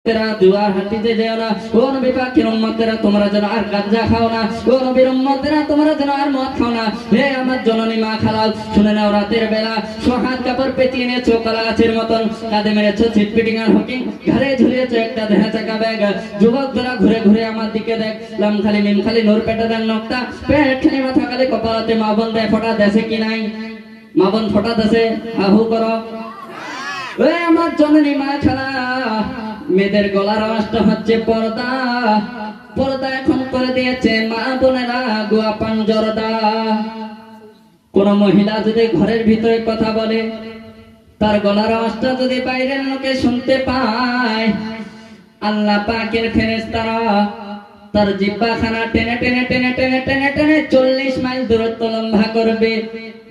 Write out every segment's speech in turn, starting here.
तेरा दुआ हटी दे देओ ना ओ नबी पाक की उम्मत तेरा তোমরা যেন আর গাঁজা খাও না ও নবীর উম্মত তেরা তোমরা যেন আর মদ খাও না হে আমার জননী মা খালাল শুনে নাও রাতের বেলা সোহাত কাপড় পেঁচিয়ে নিয়েছো কলাগাছের মতন কাঁধে মেরেছো সিটপিটিং আর হকিং ঘরে ঝুলিয়েছো একটা দেহা চাকা ব্যাগ যুবকরা ঘুরে ঘুরে আমার দিকে দেখ লাম খালি মিম খালি নূর পেটার নকটা পেট খালি মাথা খালি কপালতে মা বোন দেয় ফোঁটা দেশে কি নাই মা বোন ফোঁটা দেশে হাহু করো ওই আমার জননী মা খালা মেয়েদের গলার আওয়াজটা হচ্ছে পর্দা পর্দা এখন করে দিয়েছে মা বোনেরা গোয়া পাঞ্জরদা। কোন মহিলা যদি ঘরের ভিতরে কথা বলে তার গলার আওয়াজটা যদি বাইরের লোকে শুনতে পায় আল্লাহ পাকের ফেরেশতারা তার জিহ্বাখানা টেনে টেনে টেনে টেনে টেনে টেনে 40 মাইল দূরত্ব লম্বা করবে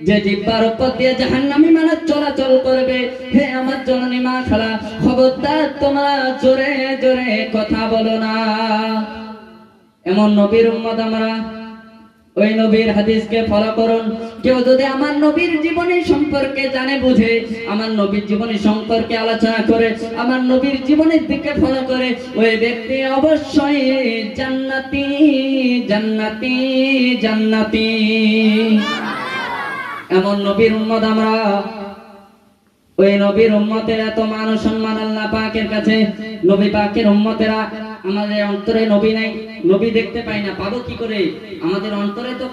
যে জিহ্বার উপর দিয়ে জাহান্নামী মানুষ চলাচল করবে। হে আমার জননী মা খালা খবরদার তোমরা জোরে জোরে কথা বলো না। এমন নবীর উম্মত আমরা, ওই নবীর হাদিসকে ফলো করুন। কেউ যদি আমার নবীর জীবনী সম্পর্কে জানে বুঝে, আমার নবীর জীবনী সম্পর্কে আলোচনা করে, আমার নবীর জীবনের দিকে ফলো করে, ওই ব্যক্তি অবশ্যই জান্নাতি জান্নাতি জান্নাতি। এমন নবীর উম্মত আমরা। ওই নবীর উম্মতের এত মান সম্মান আল্লাহ পাকের কাছে। নবী পাকের উম্মতেরা, আমাদের অন্তরে নবী নাই, নবী দেখতে পাই না, পাবো কি করে? আমাদের অন্তরে তো